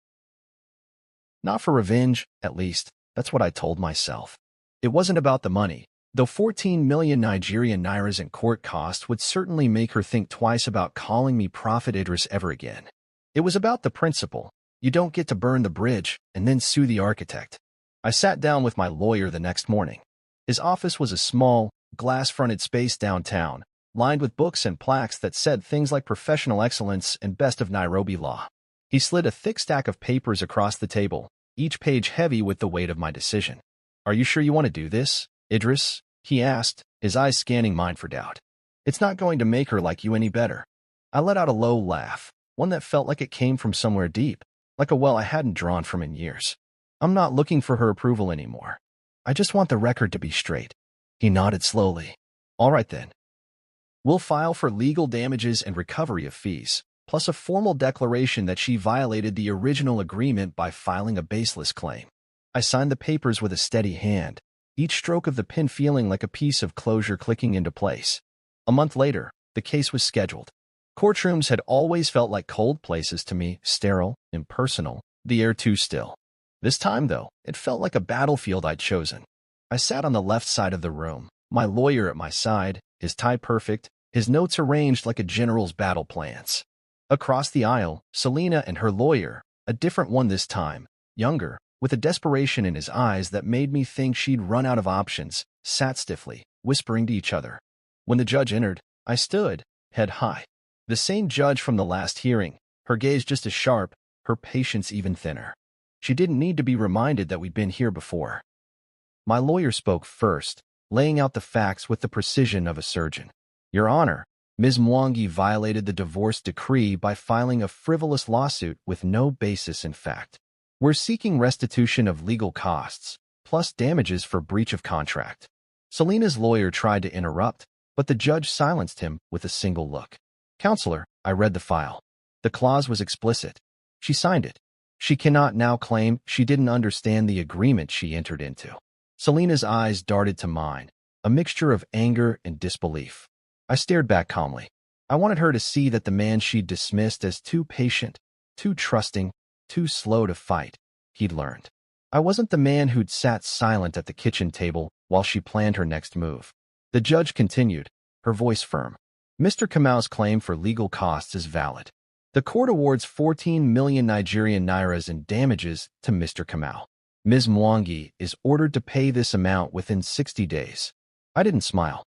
Not for revenge, at least, that's what I told myself. It wasn't about the money, though 14 million Nigerian nairas in court costs would certainly make her think twice about calling me Prophet Idris ever again. It was about the principle. You don't get to burn the bridge and then sue the architect. I sat down with my lawyer the next morning. His office was a small, glass-fronted space downtown, lined with books and plaques that said things like professional excellence and best of Nairobi law. He slid a thick stack of papers across the table, each page heavy with the weight of my decision. Are you sure you want to do this, Idris? He asked, his eyes scanning mine for doubt. It's not going to make her like you any better. I let out a low laugh, one that felt like it came from somewhere deep, like a well I hadn't drawn from in years. I'm not looking for her approval anymore. I just want the record to be straight. He nodded slowly. All right then. We'll file for legal damages and recovery of fees, plus a formal declaration that she violated the original agreement by filing a baseless claim. I signed the papers with a steady hand, each stroke of the pen feeling like a piece of closure clicking into place. A month later, the case was scheduled. Courtrooms had always felt like cold places to me, sterile, impersonal, the air too still. This time, though, it felt like a battlefield I'd chosen. I sat on the left side of the room, my lawyer at my side, his tie perfect, his notes arranged like a general's battle plans. Across the aisle, Selena and her lawyer, a different one this time, younger, with a desperation in his eyes that made me think she'd run out of options, sat stiffly, whispering to each other. When the judge entered, I stood, head high. The same judge from the last hearing, her gaze just as sharp, her patience even thinner. She didn't need to be reminded that we'd been here before. My lawyer spoke first, laying out the facts with the precision of a surgeon. Your Honor, Ms. Mwangi violated the divorce decree by filing a frivolous lawsuit with no basis in fact. We're seeking restitution of legal costs, plus damages for breach of contract. Selena's lawyer tried to interrupt, but the judge silenced him with a single look. Counselor, I read the file. The clause was explicit. She signed it. She cannot now claim she didn't understand the agreement she entered into. Selena's eyes darted to mine, a mixture of anger and disbelief. I stared back calmly. I wanted her to see that the man she'd dismissed as too patient, too trusting, too slow to fight, he'd learned. I wasn't the man who'd sat silent at the kitchen table while she planned her next move. The judge continued, her voice firm. Mr. Kamau's claim for legal costs is valid. The court awards 14 million Nigerian nairas in damages to Mr. Kamau. Ms. Mwangi is ordered to pay this amount within 60 days. I didn't smile.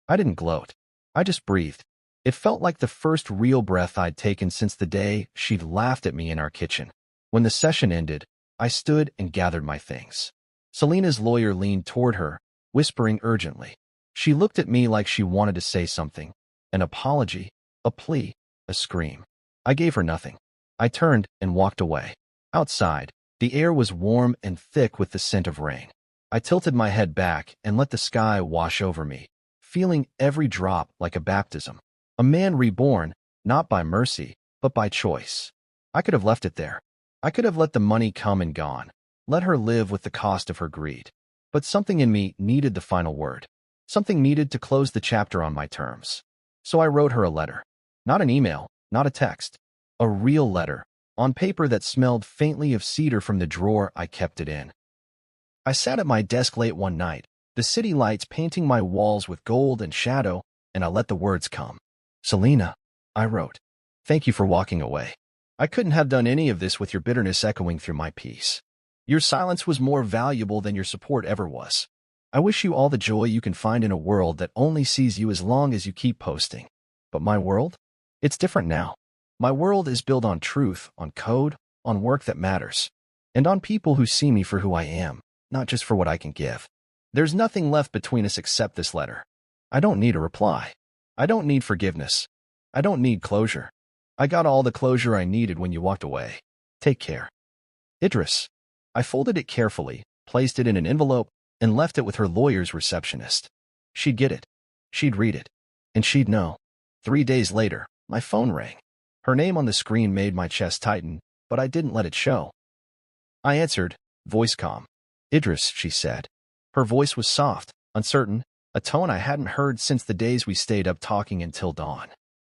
I didn't gloat. I just breathed. It felt like the first real breath I'd taken since the day she'd laughed at me in our kitchen. When the session ended, I stood and gathered my things. Selena's lawyer leaned toward her, whispering urgently. She looked at me like she wanted to say something. An apology, a plea, a scream. I gave her nothing. I turned and walked away. Outside, the air was warm and thick with the scent of rain. I tilted my head back and let the sky wash over me, feeling every drop like a baptism. A man reborn, not by mercy, but by choice. I could have left it there. I could have let the money come and gone, let her live with the cost of her greed. But something in me needed the final word. Something needed to close the chapter on my terms. So I wrote her a letter. Not an email, not a text. A real letter, on paper that smelled faintly of cedar from the drawer I kept it in. I sat at my desk late one night, the city lights painting my walls with gold and shadow, and I let the words come. Selena, I wrote, thank you for walking away. I couldn't have done any of this with your bitterness echoing through my peace. Your silence was more valuable than your support ever was. I wish you all the joy you can find in a world that only sees you as long as you keep posting. But my world? It's different now. My world is built on truth, on code, on work that matters, and on people who see me for who I am, not just for what I can give. There's nothing left between us except this letter. I don't need a reply. I don't need forgiveness. I don't need closure. I got all the closure I needed when you walked away. Take care. Idris. I folded it carefully, placed it in an envelope, and left it with her lawyer's receptionist. She'd get it. She'd read it. And she'd know. 3 days later, my phone rang. Her name on the screen made my chest tighten, but I didn't let it show. I answered, voice calm. Idris, she said. Her voice was soft, uncertain, a tone I hadn't heard since the days we stayed up talking until dawn.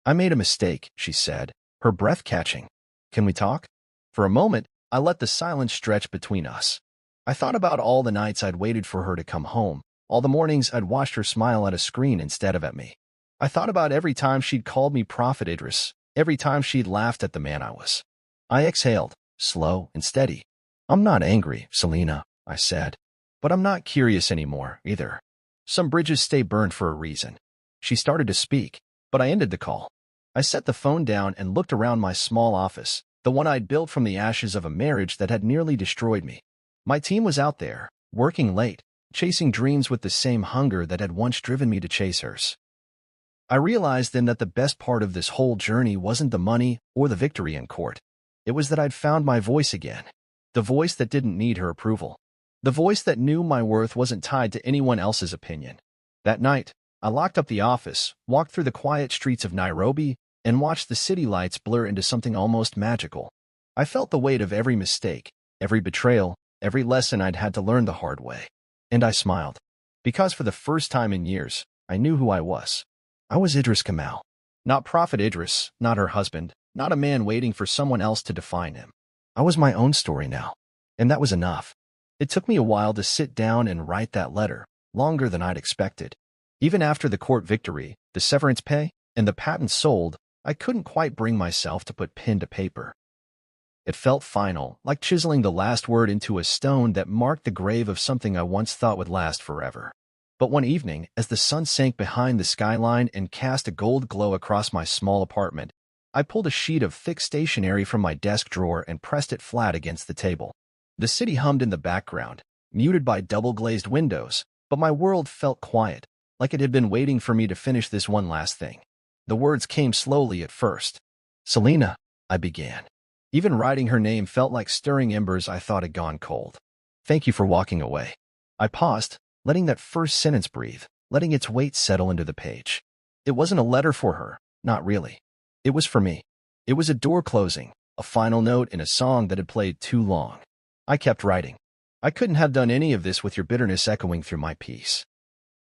I made a mistake, she said, her breath catching. Can we talk? For a moment, I let the silence stretch between us. I thought about all the nights I'd waited for her to come home, all the mornings I'd watched her smile at a screen instead of at me. I thought about every time she'd called me Prophet Idris, every time she'd laughed at the man I was. I exhaled, slow and steady. I'm not angry, Selena, I said. But I'm not curious anymore, either. Some bridges stay burned for a reason. She started to speak, but I ended the call. I set the phone down and looked around my small office, the one I'd built from the ashes of a marriage that had nearly destroyed me. My team was out there, working late, chasing dreams with the same hunger that had once driven me to chase hers. I realized then that the best part of this whole journey wasn't the money or the victory in court. It was that I'd found my voice again. The voice that didn't need her approval. The voice that knew my worth wasn't tied to anyone else's opinion. That night, I locked up the office, walked through the quiet streets of Nairobi, and watched the city lights blur into something almost magical. I felt the weight of every mistake, every betrayal, every lesson I'd had to learn the hard way. And I smiled. Because for the first time in years, I knew who I was. I was Idris Kamau. Not Prophet Idris, not her husband, not a man waiting for someone else to define him. I was my own story now. And that was enough. It took me a while to sit down and write that letter, longer than I'd expected. Even after the court victory, the severance pay, and the patent sold, I couldn't quite bring myself to put pen to paper. It felt final, like chiseling the last word into a stone that marked the grave of something I once thought would last forever. But one evening, as the sun sank behind the skyline and cast a gold glow across my small apartment, I pulled a sheet of thick stationery from my desk drawer and pressed it flat against the table. The city hummed in the background, muted by double-glazed windows, but my world felt quiet, like it had been waiting for me to finish this one last thing. The words came slowly at first. Selena, I began. Even writing her name felt like stirring embers I thought had gone cold. Thank you for walking away. I paused, letting that first sentence breathe, letting its weight settle into the page. It wasn't a letter for her, not really. It was for me. It was a door closing, a final note in a song that had played too long. I kept writing. I couldn't have done any of this with your bitterness echoing through my peace.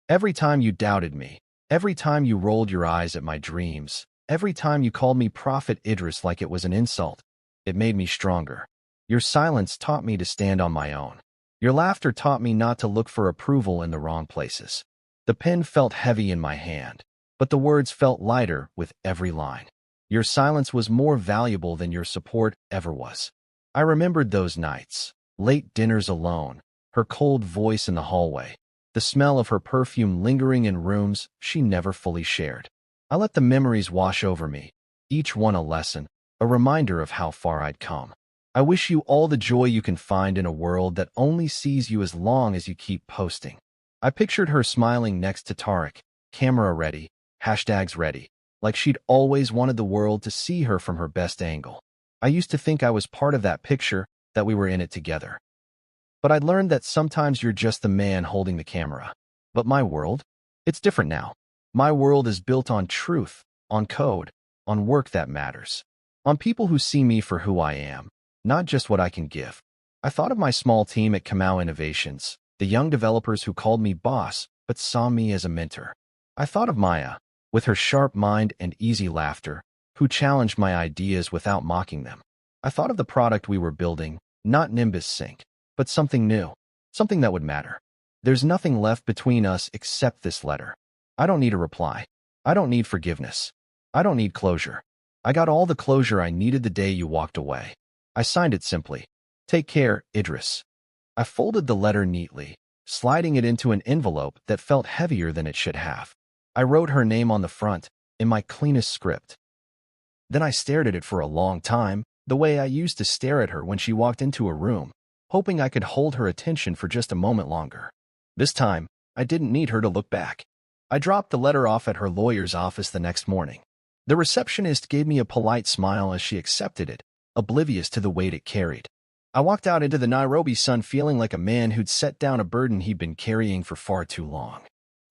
Every time you doubted me, every time you rolled your eyes at my dreams, every time you called me Prophet Idris like it was an insult, it made me stronger. Your silence taught me to stand on my own. Your laughter taught me not to look for approval in the wrong places. The pen felt heavy in my hand, but the words felt lighter with every line. Your silence was more valuable than your support ever was. I remembered those nights, late dinners alone, her cold voice in the hallway, the smell of her perfume lingering in rooms she never fully shared. I let the memories wash over me, each one a lesson, a reminder of how far I'd come. I wish you all the joy you can find in a world that only sees you as long as you keep posting. I pictured her smiling next to Tariq, camera ready, hashtags ready, like she'd always wanted the world to see her from her best angle. I used to think I was part of that picture, that we were in it together. But I learned that sometimes you're just the man holding the camera. But my world? It's different now. My world is built on truth, on code, on work that matters, on people who see me for who I am, not just what I can give. I thought of my small team at Kamau Innovations, the young developers who called me boss but saw me as a mentor. I thought of Maya, with her sharp mind and easy laughter, who challenged my ideas without mocking them. I thought of the product we were building, not Nimbus Sync, but something new, something that would matter. There's nothing left between us except this letter. I don't need a reply. I don't need forgiveness. I don't need closure. I got all the closure I needed the day you walked away. I signed it simply. Take care, Idris. I folded the letter neatly, sliding it into an envelope that felt heavier than it should have. I wrote her name on the front, in my cleanest script. Then I stared at it for a long time, the way I used to stare at her when she walked into a room, hoping I could hold her attention for just a moment longer. This time, I didn't need her to look back. I dropped the letter off at her lawyer's office the next morning. The receptionist gave me a polite smile as she accepted it, oblivious to the weight it carried. I walked out into the Nairobi sun feeling like a man who'd set down a burden he'd been carrying for far too long.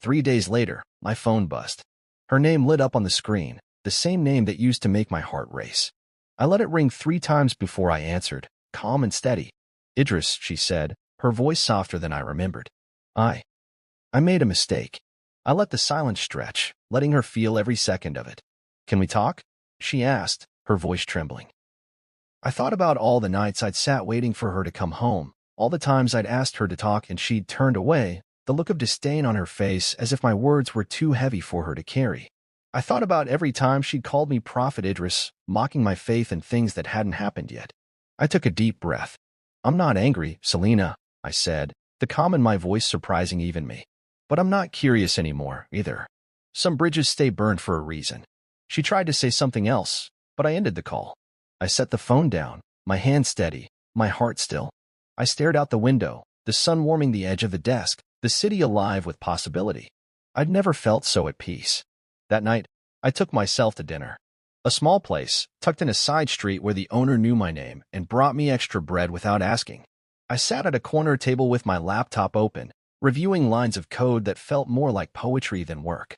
3 days later, my phone buzzed. Her name lit up on the screen, the same name that used to make my heart race. I let it ring 3 times before I answered, calm and steady. Idris, she said, her voice softer than I remembered. I made a mistake. I let the silence stretch, letting her feel every second of it. Can we talk? She asked, her voice trembling. I thought about all the nights I'd sat waiting for her to come home, all the times I'd asked her to talk and she'd turned away, the look of disdain on her face as if my words were too heavy for her to carry. I thought about every time she'd called me Prophet Idris, mocking my faith in things that hadn't happened yet. I took a deep breath. I'm not angry, Selena, I said, the calm in my voice surprising even me. But I'm not curious anymore, either. Some bridges stay burned for a reason. She tried to say something else, but I ended the call. I set the phone down, my hand steady, my heart still. I stared out the window, the sun warming the edge of the desk, the city alive with possibility. I'd never felt so at peace. That night, I took myself to dinner. A small place, tucked in a side street where the owner knew my name and brought me extra bread without asking. I sat at a corner table with my laptop open, reviewing lines of code that felt more like poetry than work.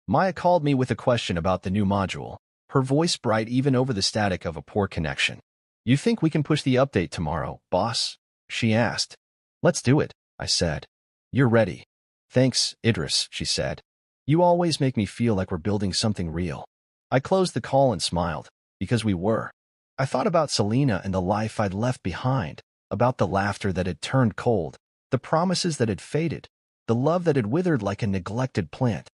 Maya called me with a question about the new module, her voice bright even over the static of a poor connection. You think we can push the update tomorrow, boss? She asked. Let's do it, I said. You're ready. Thanks, Idris, she said. You always make me feel like we're building something real. I closed the call and smiled, because we were. I thought about Selena and the life I'd left behind, about the laughter that had turned cold, the promises that had faded, the love that had withered like a neglected plant.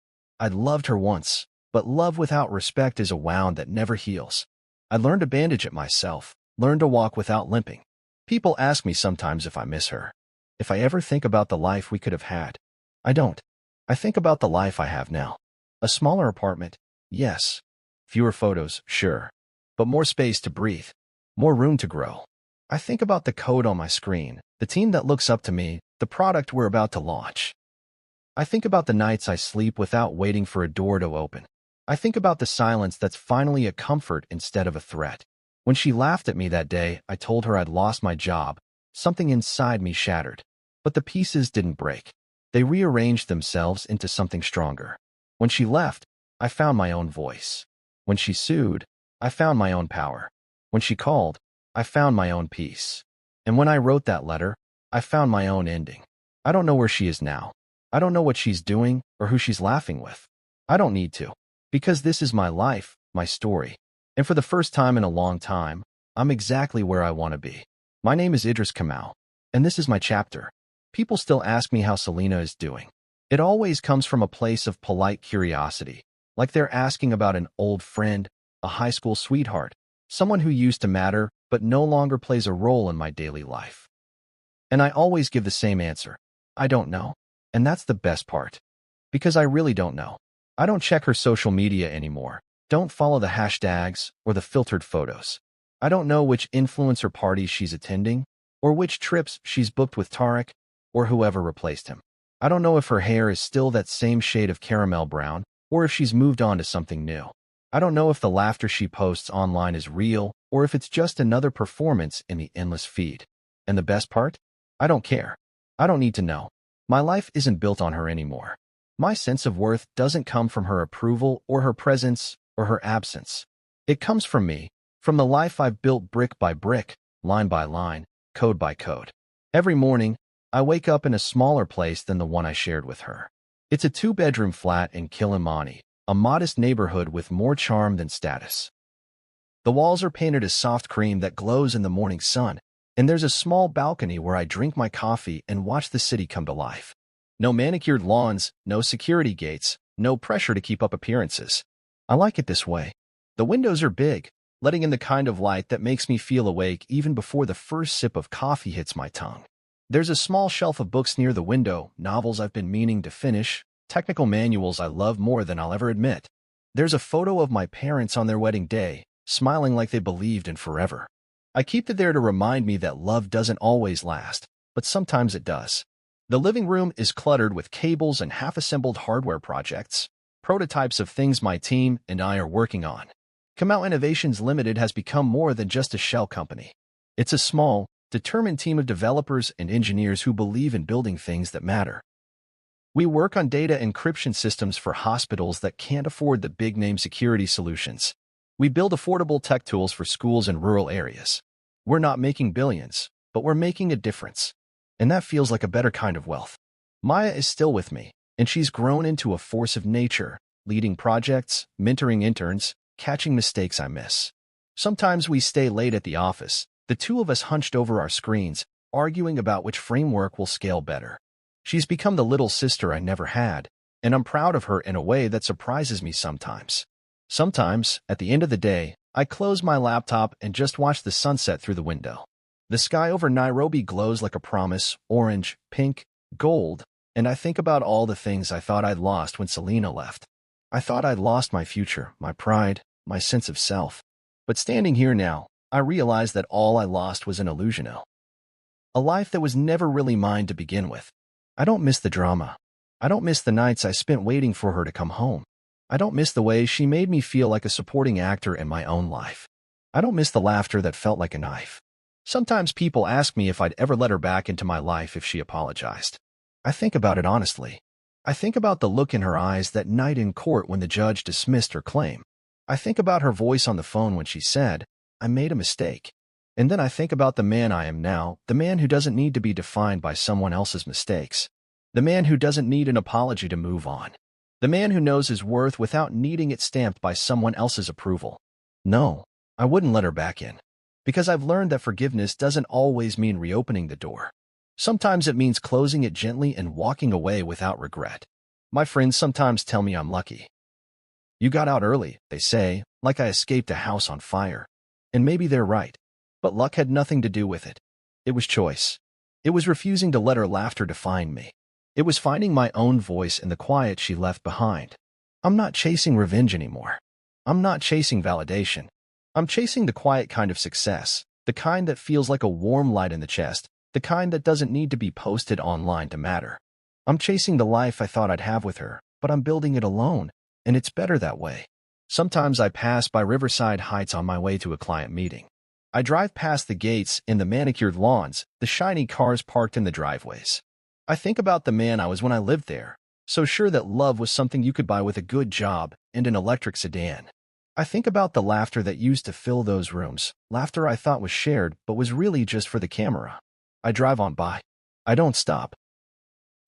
I'd loved her once, but love without respect is a wound that never heals. I learned to bandage it myself, learned to walk without limping. People ask me sometimes if I miss her, if I ever think about the life we could have had. I don't. I think about the life I have now. A smaller apartment, yes. Fewer photos, sure. But more space to breathe, more room to grow. I think about the code on my screen, the team that looks up to me, the product we're about to launch. I think about the nights I sleep without waiting for a door to open. I think about the silence that's finally a comfort instead of a threat. When she laughed at me that day, I told her I'd lost my job. Something inside me shattered. But the pieces didn't break. They rearranged themselves into something stronger. When she left, I found my own voice. When she sued, I found my own power. When she called, I found my own peace. And when I wrote that letter, I found my own ending. I don't know where she is now. I don't know what she's doing or who she's laughing with. I don't need to. Because this is my life, my story. And for the first time in a long time, I'm exactly where I want to be. My name is Idris Kamau, and this is my chapter. People still ask me how Selena is doing. It always comes from a place of polite curiosity, like they're asking about an old friend, a high school sweetheart, someone who used to matter but no longer plays a role in my daily life. And I always give the same answer. I don't know. And that's the best part. Because I really don't know. I don't check her social media anymore. Don't follow the hashtags or the filtered photos. I don't know which influencer parties she's attending, or which trips she's booked with Tarek, or whoever replaced him. I don't know if her hair is still that same shade of caramel brown, or if she's moved on to something new. I don't know if the laughter she posts online is real, or if it's just another performance in the endless feed. And the best part? I don't care. I don't need to know. My life isn't built on her anymore. My sense of worth doesn't come from her approval or her presence or her absence. It comes from me, from the life I've built brick by brick, line by line, code by code. Every morning, I wake up in a smaller place than the one I shared with her. It's a 2-bedroom flat in Kilimani, a modest neighborhood with more charm than status. The walls are painted a soft cream that glows in the morning sun, and there's a small balcony where I drink my coffee and watch the city come to life. No manicured lawns, no security gates, no pressure to keep up appearances. I like it this way. The windows are big, letting in the kind of light that makes me feel awake even before the first sip of coffee hits my tongue. There's a small shelf of books near the window, novels I've been meaning to finish, technical manuals I love more than I'll ever admit. There's a photo of my parents on their wedding day, smiling like they believed in forever. I keep it there to remind me that love doesn't always last, but sometimes it does. The living room is cluttered with cables and half-assembled hardware projects, prototypes of things my team and I are working on. Kamau Innovations Limited has become more than just a shell company. It's a small, determined team of developers and engineers who believe in building things that matter. We work on data encryption systems for hospitals that can't afford the big-name security solutions. We build affordable tech tools for schools in rural areas. We're not making billions, but we're making a difference. And that feels like a better kind of wealth. Maya is still with me, and she's grown into a force of nature, leading projects, mentoring interns, catching mistakes I miss. Sometimes we stay late at the office, the two of us hunched over our screens, arguing about which framework will scale better. She's become the little sister I never had, and I'm proud of her in a way that surprises me sometimes. Sometimes, at the end of the day, I close my laptop and just watch the sunset through the window. The sky over Nairobi glows like a promise, orange, pink, gold, and I think about all the things I thought I'd lost when Selena left. I thought I'd lost my future, my pride, my sense of self. But standing here now, I realize that all I lost was an illusion. A life that was never really mine to begin with. I don't miss the drama. I don't miss the nights I spent waiting for her to come home. I don't miss the way she made me feel like a supporting actor in my own life. I don't miss the laughter that felt like a knife. Sometimes people ask me if I'd ever let her back into my life if she apologized. I think about it honestly. I think about the look in her eyes that night in court when the judge dismissed her claim. I think about her voice on the phone when she said, "I made a mistake." And then I think about the man I am now, the man who doesn't need to be defined by someone else's mistakes. The man who doesn't need an apology to move on. The man who knows his worth without needing it stamped by someone else's approval. No, I wouldn't let her back in. Because I've learned that forgiveness doesn't always mean reopening the door. Sometimes it means closing it gently and walking away without regret. My friends sometimes tell me I'm lucky. You got out early, they say, like I escaped a house on fire. And maybe they're right. But luck had nothing to do with it. It was choice. It was refusing to let her laughter define me. It was finding my own voice in the quiet she left behind. I'm not chasing revenge anymore. I'm not chasing validation. I'm chasing the quiet kind of success, the kind that feels like a warm light in the chest, the kind that doesn't need to be posted online to matter. I'm chasing the life I thought I'd have with her, but I'm building it alone, and it's better that way. Sometimes I pass by Riverside Heights on my way to a client meeting. I drive past the gates and the manicured lawns, the shiny cars parked in the driveways. I think about the man I was when I lived there, so sure that love was something you could buy with a good job and an electric sedan. I think about the laughter that used to fill those rooms, laughter I thought was shared but was really just for the camera. I drive on by. I don't stop.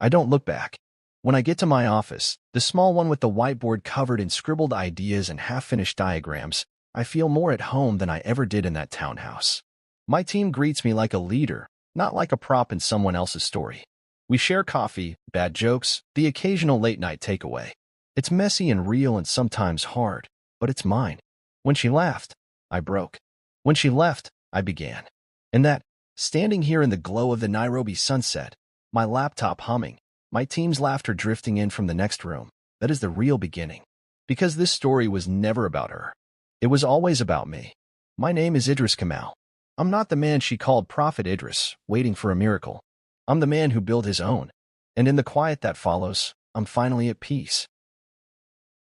I don't look back. When I get to my office, the small one with the whiteboard covered in scribbled ideas and half-finished diagrams, I feel more at home than I ever did in that townhouse. My team greets me like a leader, not like a prop in someone else's story. We share coffee, bad jokes, the occasional late-night takeaway. It's messy and real and sometimes hard, but it's mine. When she laughed, I broke. When she left, I began. And that, standing here in the glow of the Nairobi sunset, my laptop humming, my team's laughter drifting in from the next room, that is the real beginning. Because this story was never about her. It was always about me. My name is Idris Kamal. I'm not the man she called Prophet Idris, waiting for a miracle. I'm the man who built his own. And in the quiet that follows, I'm finally at peace.